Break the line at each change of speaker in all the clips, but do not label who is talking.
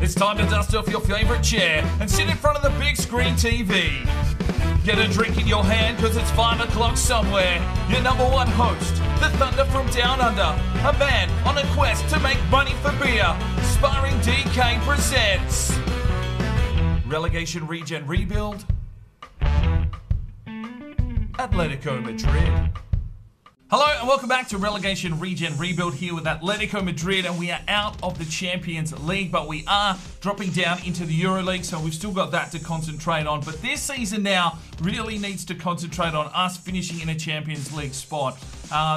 It's time to dust off your favourite chair and sit in front of the big screen TV. Get a drink in your hand because it's 5 o'clock somewhere. Your number one host, the Thunder from Down Under, a man on a quest to make money for beer. Sparring DK presents Relegation Regen Rebuild, Atletico Madrid. Hello and welcome back to Relegation Regen Rebuild here with Atletico Madrid, and we are out of the Champions League, but we are dropping down into the EuroLeague, so we've still got that to concentrate on. But this season now really needs to concentrate on us finishing in a Champions League spot.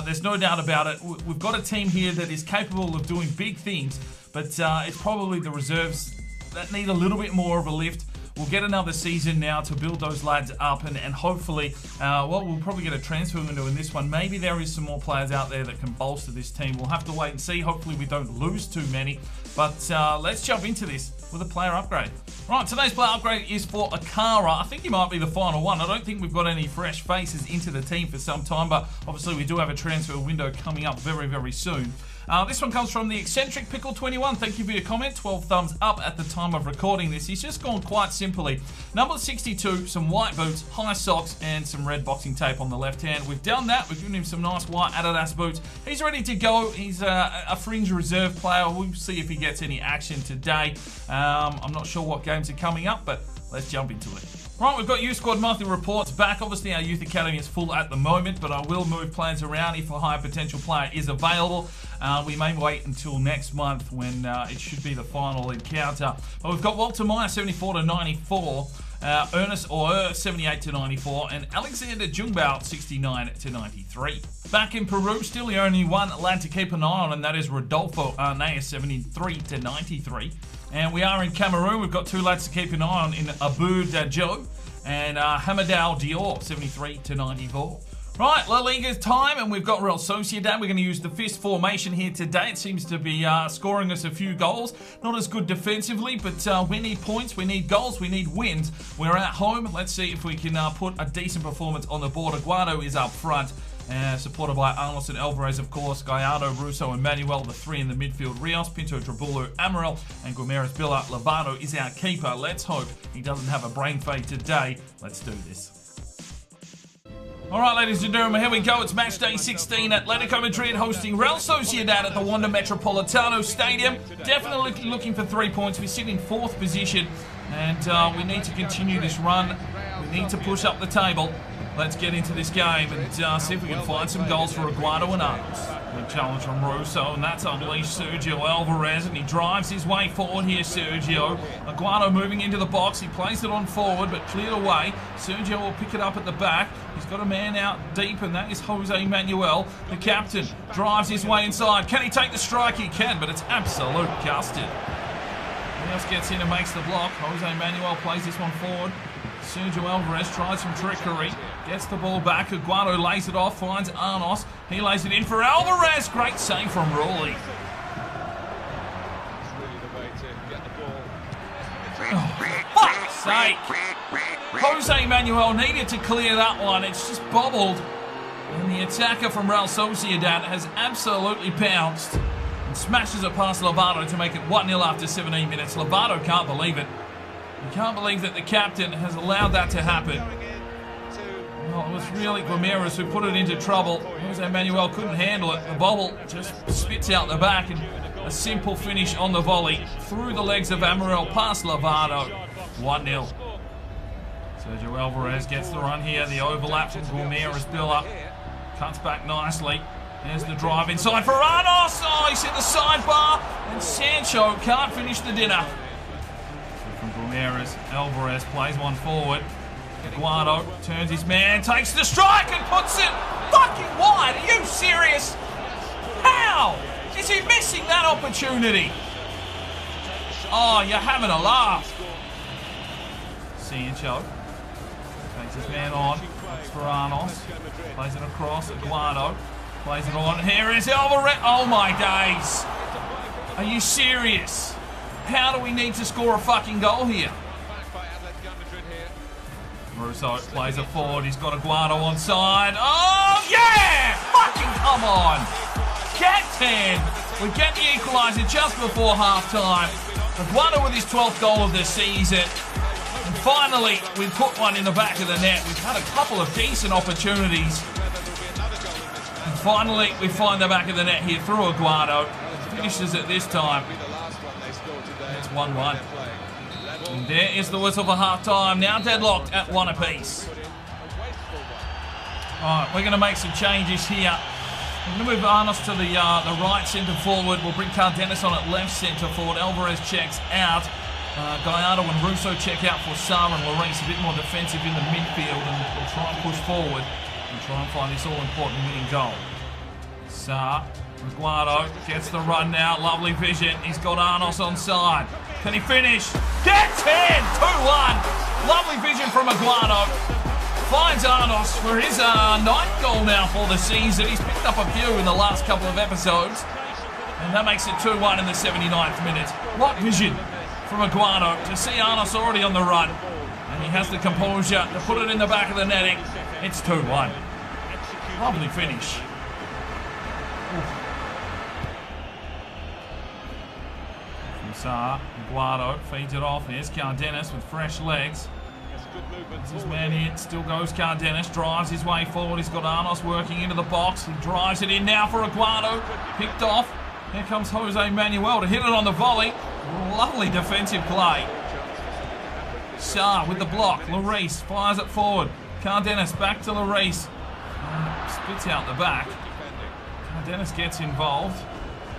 There's no doubt about it. We've got a team here that is capable of doing big things, but it's probably the reserves that need a little bit more of a lift. We'll get another season now to build those lads up, and hopefully, we'll probably get a transfer window in this one. Maybe there is some more players out there that can bolster this team. We'll have to wait and see. Hopefully we don't lose too many. But let's jump into this with a player upgrade. Right, today's player upgrade is for Akara. I think he might be the final one. I don't think we've got any fresh faces into the team for some time, but obviously we do have a transfer window coming up very, very soon. This one comes from the Eccentric Pickle 21. Thank you for your comment. 12 thumbs up at the time of recording this. He's just gone quite simply. Number 62, some white boots, high socks, and some red boxing tape on the left hand. We've done that. We've given him some nice white Adidas boots. He's ready to go. He's a fringe reserve player. We'll see if he gets any action today. I'm not sure what games are coming up, but let's jump into it. Right, we've got Youth Squad monthly reports back. Obviously, our Youth Academy is full at the moment, but I will move plans around if a high potential player is available. We may wait until next month when it should be the final encounter. But we've got Walter Meyer, 74 to 94. Ernest Oer, 78 to 94, and Alexander Jungbao, 69 to 93. Back in Peru, still the only one lad to keep an eye on, and that is Rodolfo Arnea, 73 to 93. And we are in Cameroon. We've got two lads to keep an eye on in Abu Dajo and Hamadou Dior, 73 to 94. Right, La Liga's time, and we've got Real Sociedad. We're going to use the fist formation here today. It seems to be scoring us a few goals. Not as good defensively, but we need points, we need goals, we need wins. We're at home. Let's see if we can put a decent performance on the board. Aguado is up front, supported by Arnos and Alvarez, of course, Gallardo, Russo, and Manuel, the three in the midfield. Rios, Pinto, Trabulu, Amaral, and Guimarães Billa. Lovato is our keeper. Let's hope he doesn't have a brain fade today. Let's do this. Alright, ladies and gentlemen, here we go. It's match day 16. Atletico Madrid hosting Real Sociedad at the Wanda Metropolitano Stadium. Definitely looking for 3 points. We sit in 4th position, and we need to continue this run. We need to push up the table. Let's get into this game and see if we can find some goals for Aguado and Arnos. Big challenge from Russo, and that's unleashed Sergio Alvarez, and he drives his way forward here, Sergio. Aguado moving into the box. He plays it on forward, but cleared away. Sergio will pick it up at the back. He's got a man out deep, and that is Jose Manuel. The captain drives his way inside. Can he take the strike? He can, but it's absolute custard. Rios gets in and makes the block. Jose Manuel plays this one forward. Sergio Alvarez tries some trickery, gets the ball back. Aguado lays it off, finds Arnos. He lays it in for Alvarez. Great save from Rulli. Oh, fuck's sake. Jose Manuel needed to clear that one. It's just bobbled. And the attacker from Real Sociedad has absolutely pounced and smashes it past Lovato to make it 1-0 after 17 minutes. Lovato can't believe it. You can't believe that the captain has allowed that to happen. Well, it was really Guimarães who put it into trouble. Jose Manuel couldn't handle it. The bobble just spits out the back, and a simple finish on the volley through the legs of Amaral past Lovato. 1-0. Sergio Alvarez gets the run here. The overlap from Guimarães Billa. Cuts back nicely. There's the drive inside for Arnos. Oh, he's hit the sidebar, and Sancho can't finish the dinner. From Guimarães, Alvarez plays one forward. Aguado turns his man, takes the strike and puts it fucking wide. Are you serious? How is he missing that opportunity? Oh, you're having a laugh. Sancho takes his man on, looks for Arnos, plays it across. Aguado plays it on. Here is Alvarez. Oh my days. Are you serious? How do we need to score a fucking goal here? Russo plays it forward. He's got Aguado on side. Oh, yeah! Fucking come on! Cat 10. We get the equaliser just before half-time. Aguado with his 12th goal of the season. And finally, we put one in the back of the net. We've had a couple of decent opportunities. And finally, we find the back of the net here through Aguado. Finishes it this time. It's 1-1. And there is the whistle for half-time. Now deadlocked at 1 apiece. Alright, we're going to make some changes here. We're going to move Arnos to the right centre forward. We'll bring Cardenas on at left centre forward. Alvarez checks out. Gallardo and Russo check out for Sarr and Lloris. A bit more defensive in the midfield, and we'll try and push forward and try and find this all-important winning goal. Sarr, Aguado gets the run now. Lovely vision. He's got Arnos on side. Can he finish? Gets in! 2-1. Lovely vision from Aguado. Finds Arnos for his 9th goal now for the season. He's picked up a few in the last couple of episodes. And that makes it 2-1 in the 79th minute. What vision from Aguado to see Arnos already on the run. And he has the composure to put it in the back of the netting. It's 2-1. Lovely finish. From Sarr, Aguado feeds it off. Here's Cardenas with fresh legs. His man in, still goes Cardenas, drives his way forward. He's got Arnos working into the box. He drives it in now for Aguado. Picked off. Here comes Jose Manuel to hit it on the volley. Lovely defensive play. Sarr with the block. Lloris fires it forward. Cardenas back to Lloris. Spits out the back. Cardenas gets involved.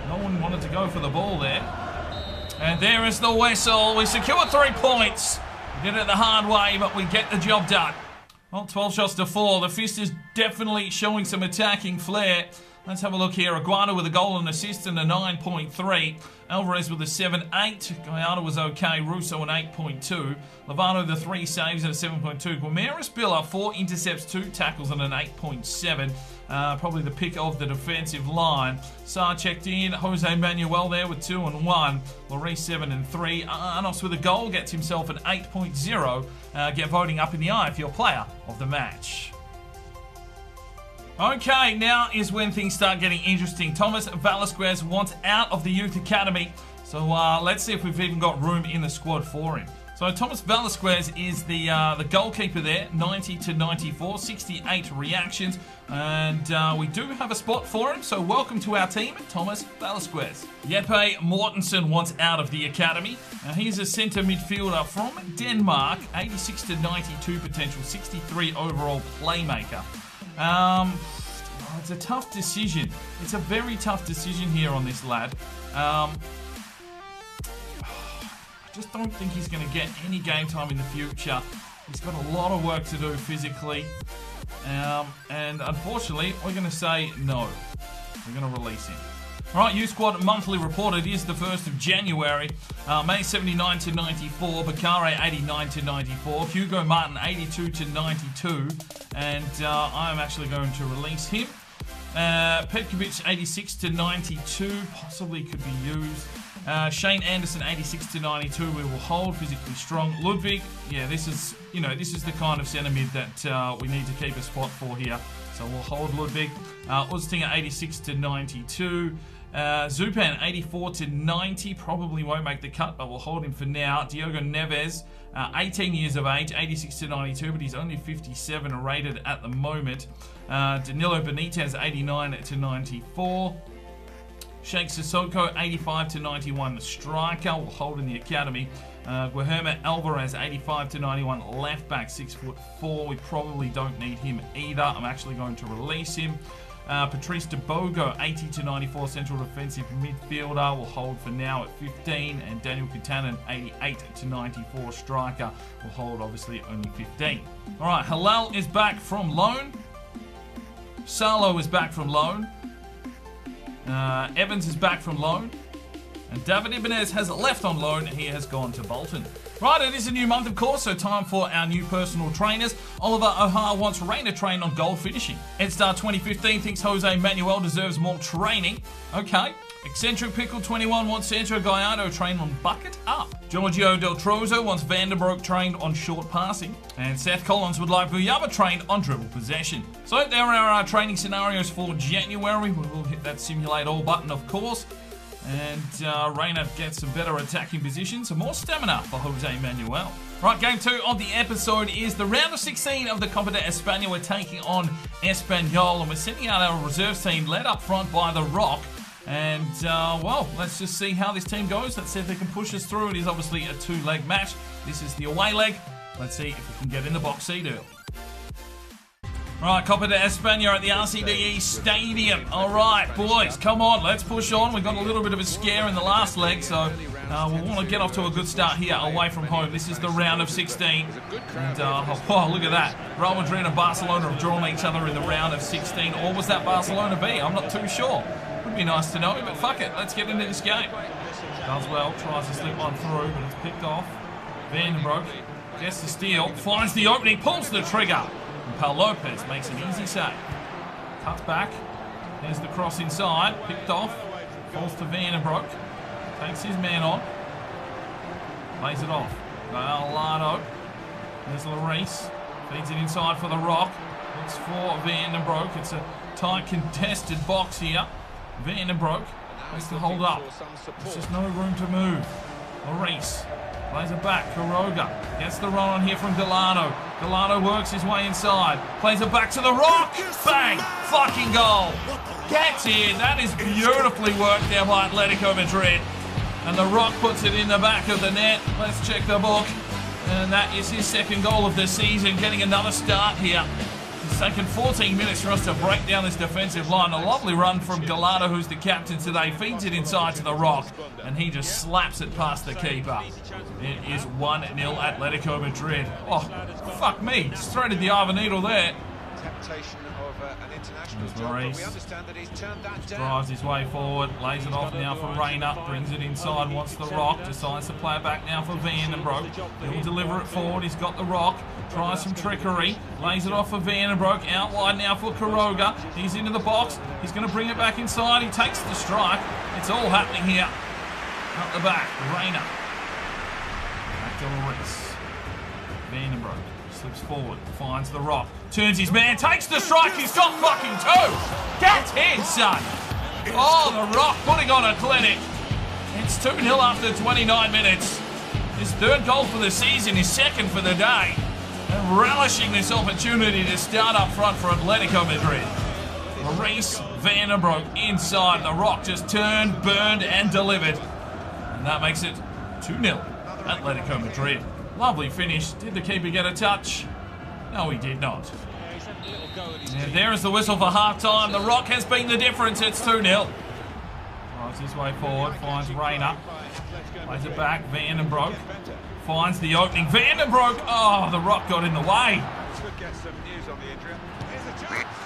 No one wanted to go for the ball there. And there is the whistle. We secure 3 points. We did it the hard way, but we get the job done. Well, 12 shots to 4. The fist is definitely showing some attacking flair. Let's have a look here. Aguado with a goal and assist and a 9.3. Alvarez with a 7.8. Gallardo was okay. Russo an 8.2. Lovato the 3 saves at a 7.2. Guimarães Billa 4 intercepts, 2 tackles and an 8.7. Probably the pick of the defensive line. Sarr checked in. Jose Manuel there with 2 and 1. Lloris 7 and 3. Arnos with a goal gets himself an 8.0. Get voting up in the eye for your player of the match. Okay, now is when things start getting interesting. Thomas Velasquez wants out of the youth academy. So let's see if we've even got room in the squad for him. So Thomas Velasquez is the goalkeeper there, 90 to 94, 68 reactions. And we do have a spot for him, so welcome to our team, Thomas Velasquez. Jeppe Mortensen wants out of the academy. He's a centre midfielder from Denmark, 86 to 92 potential, 63 overall playmaker. It's a tough decision. It's a very tough decision here on this lad. I just don't think he's going to get any game time in the future. He's got a lot of work to do physically. And unfortunately, we're going to say no. We're going to release him. Alright, U Squad monthly report. It is the 1st of January. May 79 to 94. Bakare 89 to 94. Hugo Martin 82 to 92. And I am actually going to release him. Petkovic 86 to 92. Possibly could be used. Shane Anderson 86 to 92. We will hold, physically strong. Ludwig, yeah, this is the kind of centre mid that we need to keep a spot for here. So we'll hold Ludwig. Uztinger 86 to 92. Zupan 84 to 90. Probably won't make the cut, but we'll hold him for now. Diogo Neves, 18 years of age, 86 to 92, but he's only 57 rated at the moment. Danilo Benitez 89 to 94. Sheikh Sissoko 85 to 91, the striker. We'll hold in the academy. Guilherme Alvarez 85 to 91, left back, 6'4". We probably don't need him either. I'm actually going to release him. Patrice de Bogo 80 to 94, central defensive midfielder. We'll hold for now at 15. And Daniel Kutanen 88 to 94, striker. We'll hold obviously only 15. All right, Halal is back from loan. Salo is back from loan. Evans is back from loan. And David Ibanez has left on loan. He has gone to Bolton. Right, it is a new month, of course, so time for our new personal trainers. Oliver O'Hara wants Rain to train on goal finishing. EdStar 2015 thinks Jose Manuel deserves more training. Okay. Eccentric Pickle 21 wants Sancho Gallardo trained on bucket up. Giorgio Del Trozo wants Vandenbroek trained on short passing. And Seth Collins would like Vuyava trained on dribble possession. So there are our training scenarios for January. We will hit that simulate all button, of course. And Reina gets some better attacking positions, some more stamina for Jose Manuel. Right, game 2 of the episode is the round of 16 of the Copa de España. We're taking on Espanyol, and we're sending out our reserves team led up front by the Rock. And, well, let's just see how this team goes. Let's see if they can push us through. It is obviously a 2-leg match. This is the away leg. Let's see if we can get in the box seat early. Right, Copa de España at the RCDE Stadium. All right, boys, come on, let's push on. We got a little bit of a scare in the last leg, so we'll want to get off to a good start here away from home. This is the round of 16. And, oh, look at that. Real Madrid and Barcelona have drawn each other in the round of 16. Or was that Barcelona B? I'm not too sure. Would be nice to know, but fuck it. Let's get into this game. Does well, tries to slip one through, but it's picked off. Vandenbroek gets the steal, finds the opening, pulls the trigger. And Paul Lopez makes an easy save. Cuts back. There's the cross inside. Picked off. Falls to Vandenbroek. Takes his man on. Lays it off. Gallardo. There's Lloris. Feeds it inside for the Rock. Looks for Vandenbroek. It's a tight contested box here. Vandenbroek has to hold up. There's just no room to move. Lloris. Plays it back, Quiroga gets the run on here from Gallardo. Gallardo works his way inside. Plays it back to the Rock. Bang! Fucking goal. Gets in. That is beautifully worked there by Atletico Madrid. And the Rock puts it in the back of the net. Let's check the book. And that is his second goal of the season. Getting another start here. It's taken 14 minutes for us to break down this defensive line. A lovely run from Gallardo, who's the captain today. Feeds it inside to the Rock, and he just slaps it past the keeper. It is 1-0 Atletico Madrid. Oh, fuck me. Just threaded the Ivan needle there. Maurice drives his way forward, lays it off now for Reina, brings it inside, wants the Rock, decides to play it back now for Vandenbroek. He'll deliver it forward, he's got the Rock, tries some trickery, lays it off for Vandenbroek, out wide now for Quiroga. He's into the box, he's going to bring it back inside, he takes the strike. It's all happening here. Up the back, Reina. Back to Lloris. Vandenbroek slips forward, finds the Rock, turns his man, takes the strike, he's got fucking 2! Get in, son! Oh, the Rock putting on a clinic. It's 2-0 after 29 minutes. His third goal for the season, his second for the day. And relishing this opportunity to start up front for Atletico Madrid. Lloris, Vandenbroek inside, the Rock just turned, burned and delivered. And that makes it 2-0 Atletico Madrid. Lovely finish. Did the keeper get a touch? No, he did not. And there is the whistle for half-time. The Rock has been the difference. It's 2-0. Drives his way forward. Finds Reina. Plays it back. Vandenbroek. Finds the opening. Vandenbroek. Oh, the Rock got in the way.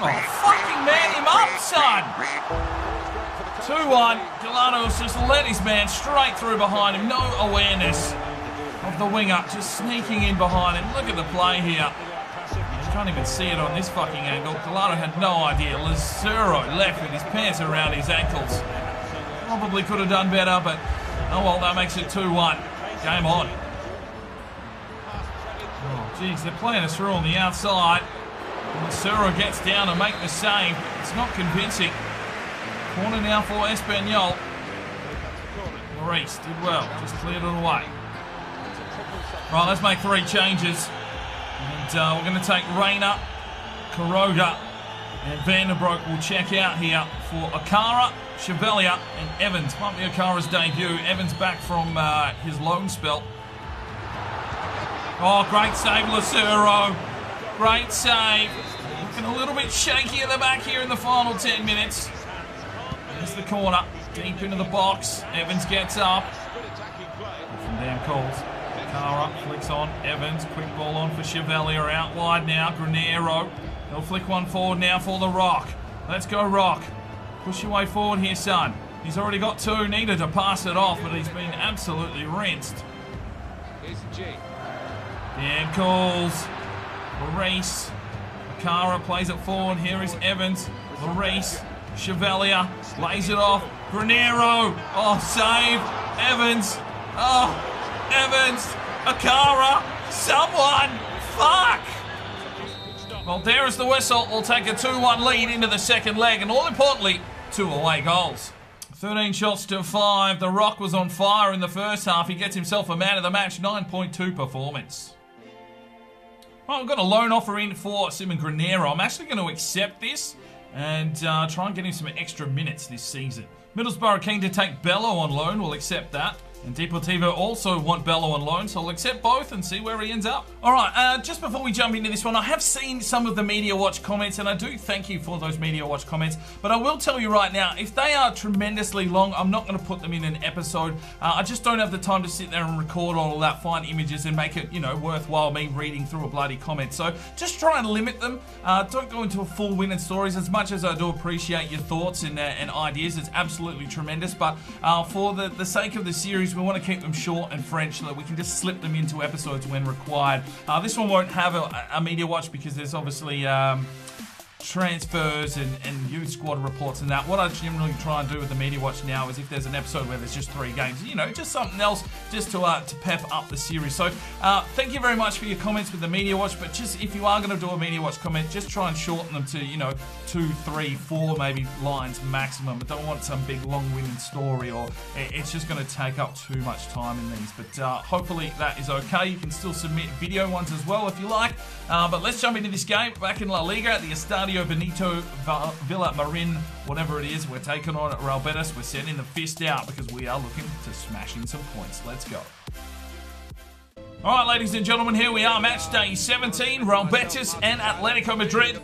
Oh, fucking man him up, son. 2-1. Gallardo's just let his man straight through behind him. No awareness of the winger, just sneaking in behind him. Look at the play here. You can't even see it on this fucking angle. Gallardo had no idea. Lazaro left with his pants around his ankles. Probably could have done better, but oh well, that makes it 2-1. Game on. Oh, jeez, they're playing us through on the outside. Lazaro gets down and make the save. It's not convincing. Corner now for Espanyol. Lloris did well, just cleared it away. Right, let's make 3 changes. And we're going to take Reina, Quiroga, and Vandenbroek will check out here for Akara, Chevalier, and Evans. Might be Akara's debut. Evans back from his loan spell. Oh, great save, Lazaro. Great save. Looking a little bit shaky at the back here in the final 10 minutes. There's the corner. Deep into the box. Evans gets up. From damn calls. Akara flicks on. Evans. Quick ball on for Chevalier. Out wide now. Granero. He'll flick one forward now for the Rock. Let's go, Rock. Push your way forward here, son. He's already got 2. Needed to pass it off, but he's been absolutely rinsed.
Here's the G.
Damn calls. Lloris. Akara plays it forward. Here is Evans. Lloris. Chevalier lays it off. Granero. Oh, save. Evans. Oh, Evans. Akara. Someone. Fuck. Well, there is the whistle. We'll take a 2-1 lead into the second leg, and all importantly, 2 away goals. 13 shots to 5. The Rock was on fire in the first half. He gets himself a man of the match, 9.2 performance. Well, we've got a loan offer in for Simon Granero. I'm actually going to accept this and try and get him some extra minutes this season. Middlesbrough keen to take Bello on loan. We'll accept that. And Deportivo also want Bello on loan, so I'll accept both and see where he ends up. All right, just before we jump into this one, I have seen some of the Media Watch comments, and I do thank you for those Media Watch comments, but I will tell you right now, if they are tremendously long, I'm not going to put them in an episode. I just don't have the time to sit there and record all of that, find images, and make it, you know, worthwhile me reading through a bloody comment. So just try and limit them. Don't go into a full win and stories. As much as I do appreciate your thoughts and ideas, it's absolutely tremendous, but for the sake of the series, we want to keep them short and French so that we can just slip them into episodes when required. This one won't have a Media Watch because there's obviously transfers and youth squad reports and that. What I generally try and do with the Media Watch now is if there's an episode where there's just 3 games, you know, just something else just to pep up the series. So thank you very much for your comments with the Media Watch, but just if you are going to do a Media Watch comment, just try and shorten them to, you know, 2, 3, 4 maybe lines maximum. I don't want some big long-winded story, or it's just going to take up too much time in these. But hopefully that is okay. You can still submit video ones as well if you like. But let's jump into this game. Back in La Liga at the Estadio Benito Villamarin, whatever it is. We're taking on Real Betis. We're sending the fist out because we are looking to smash in some points. Let's go. All right, ladies and gentlemen, here we are, match day 17, Real Betis and Atletico Madrid.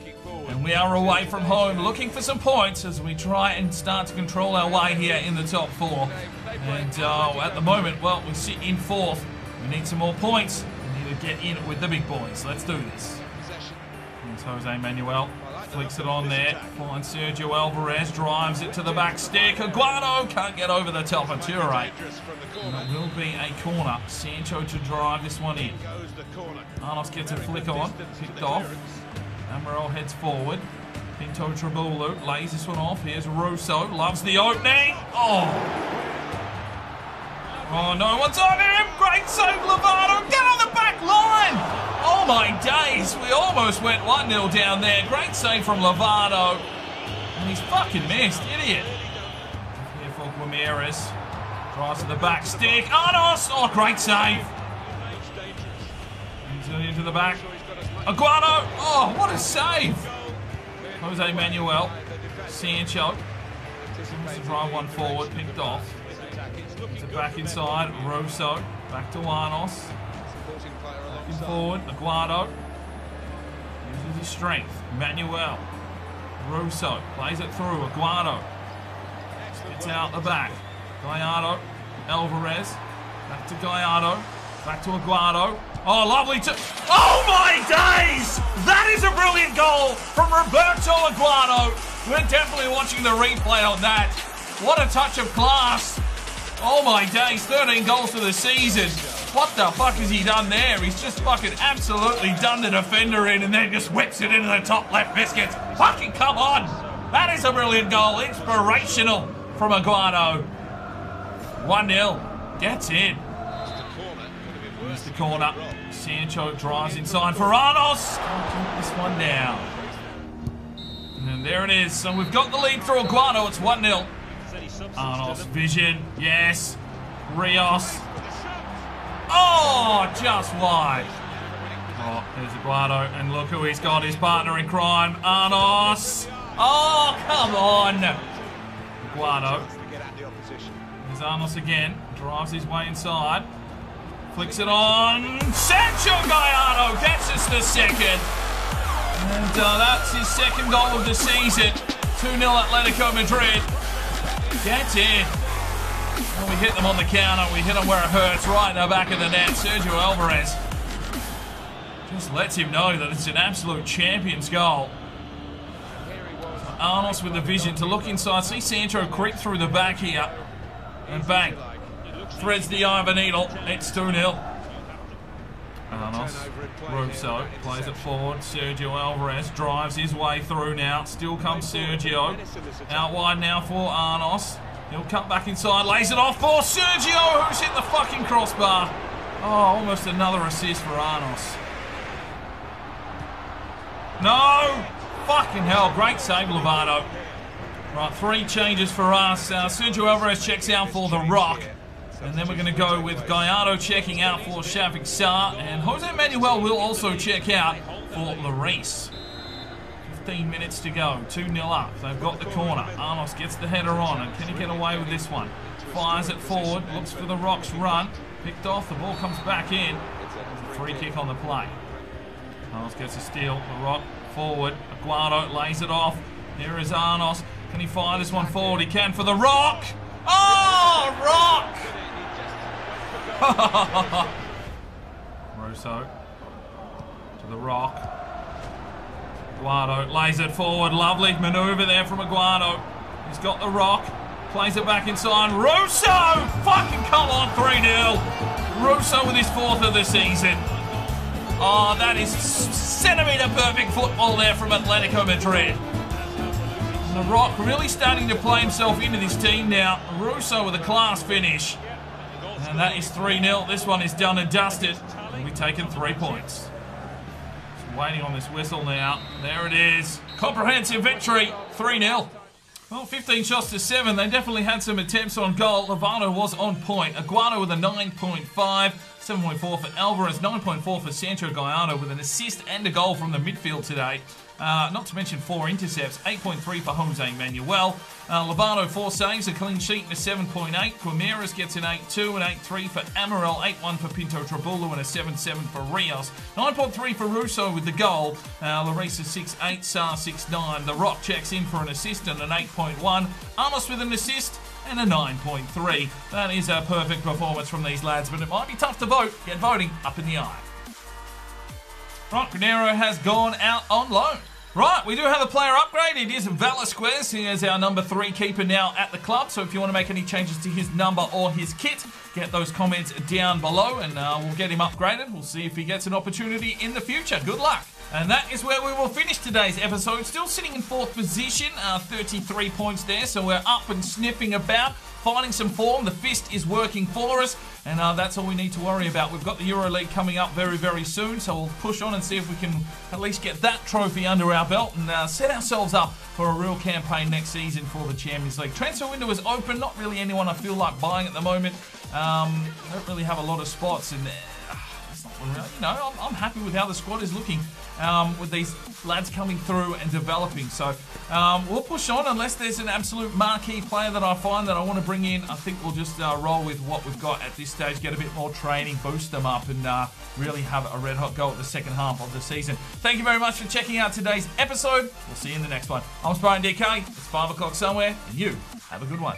And we are away from home looking for some points as we try and start to control our way here in the top 4. And at the moment, well, we sit in 4th. We need some more points. We need to get in with the big boys. Let's do this. Here's Jose Manuel. Flicks it on there. Finds Sergio Alvarez. Drives it to the back stick. Aguado can't get over the top of Toure. And it will be a corner. Sancho to drive this one in. Arnos gets a flick on. Picked off. Amaral heads forward. Pinto Trabulu lays this one off. Here's Russo. Loves the opening. Oh, no one's on him. Great save, Lovato. Get on the back line. Oh, my days. We almost went 1-0 down there. Great save from Lovato. And he's fucking missed. Idiot. Here for Guimarães. Drives to the back stick. Arnos. Oh, great save. Into the back. Aguado! Oh, what a save! Jose Manuel. Sancho. Wants to drive one forward, picked off. It's back inside. Russo. Back to Arnos. Looking forward. Aguado. Uses his strength. Manuel. Russo. Plays it through. Aguado. Spits out the back. Gallardo. Alvarez. Back to Gallardo. Back to Aguado. Oh, lovely to... Oh, my days! That is a brilliant goal from Roberto Aguado. We're definitely watching the replay on that. What a touch of class. Oh, my days. 13 goals for the season. What the fuck has he done there? He's just fucking absolutely done the defender in and then just whips it into the top left biscuits. Fucking come on. That is a brilliant goal. Inspirational from Aguado. 1-0. Gets in. Here's the corner. Sancho drives inside for Arnos. Can't keep this one down. And there it is. So we've got the lead through Aguado. It's 1-0. Arnos, vision. Yes. Rios. Oh, just wide. Oh, there's Aguado. And look who he's got. His partner in crime. Arnos. Oh, come on. Aguado. There's Arnos again. Drives his way inside. Flicks it on. Sancho Gallardo gets us the second. And that's his second goal of the season. 2-0 Atletico Madrid. Gets in. And we hit them on the counter. We hit them where it hurts, right in the back of the net. Sergio Alvarez just lets him know that it's an absolute champion's goal. So Arnos with the vision to look inside. See Sancho creep through the back here. And bang. Threads the eye of a needle. It's 2-0. Arnos. Russo plays it forward. Sergio Alvarez drives his way through now. Still comes Sergio. Out wide now for Arnos. He'll cut back inside. Lays it off for Sergio, who's hit the fucking crossbar. Oh, almost another assist for Arnos. No! Fucking hell. Great save, Lovato. Right, 3 changes for us. Sergio Alvarez checks out for the Rock. And then we're going to go with Gallardo checking out for Shafiq Sarr. And Jose Manuel will also check out for Lloris. 15 minutes to go. 2-0 up. They've got the corner. Arnos gets the header on. And can he get away with this one? Fires it forward. Looks for the Rock's run. Picked off. The ball comes back in. Free kick on the play. Arnos gets a steal. The Rock forward. Aguado lays it off. Here is Arnos. Can he fire this one forward? He can for the Rock. Oh, Rock! Russo to the Rock. Aguado lays it forward. Lovely manoeuvre there from Aguado. He's got the Rock. Plays it back inside. Russo! Fucking come on, 3-0. Russo with his 4th of the season. Oh, that is centimetre perfect football there from Atletico Madrid. And the Rock really starting to play himself into this team now. Russo with a class finish. And that is 3-0. This one is done and dusted. We'll be taking 3 points. Just waiting on this whistle now. There it is. Comprehensive victory. 3-0. Well, 15 shots to 7. They definitely had some attempts on goal. Lovato was on point. Aguado with a 9.5. 7.4 for Alvarez. 9.4 for Sancho Gallardo with an assist and a goal from the midfield today. Not to mention 4 intercepts. 8.3 for Jose Manuel. Lovato 4 saves, a clean sheet and a 7.8. Quimeras gets an 8.2, an 8.3 for Amaral, 8.1 for Pinto Trabulu and a 7.7 for Rios. 9.3 for Russo with the goal. Larissa 6.8, Sarr 6.9. The Rock checks in for an assist and an 8.1. Amos with an assist and a 9.3. That is a perfect performance from these lads, but it might be tough to vote. Get voting up in the eye. Right, Granero has gone out on loan. Right, we do have a player upgrade. It is Velasquez. He is our number 3 keeper now at the club. So if you want to make any changes to his number or his kit, get those comments down below and we'll get him upgraded. We'll see if he gets an opportunity in the future. Good luck. And that is where we will finish today's episode. Still sitting in 4th position, 33 points there. So we're up and sniffing about, finding some form. The fist is working for us. And that's all we need to worry about. We've got the EuroLeague coming up very, very soon. So we'll push on and see if we can at least get that trophy under our belt and set ourselves up for a real campaign next season for the Champions League. Transfer window is open. Not really anyone I feel like buying at the moment. I don't really have a lot of spots. And it's not really, you know, I'm happy with how the squad is looking with these lads coming through and developing. So we'll push on unless there's an absolute marquee player that I find that I want to bring in. I think we'll just roll with what we've got at this stage, get a bit more training, boost them up, and really have a red hot go at the second half of the season. Thank you very much for checking out today's episode. We'll see you in the next one. I'm Sparring DK. It's 5 o'clock somewhere, and you have a good one.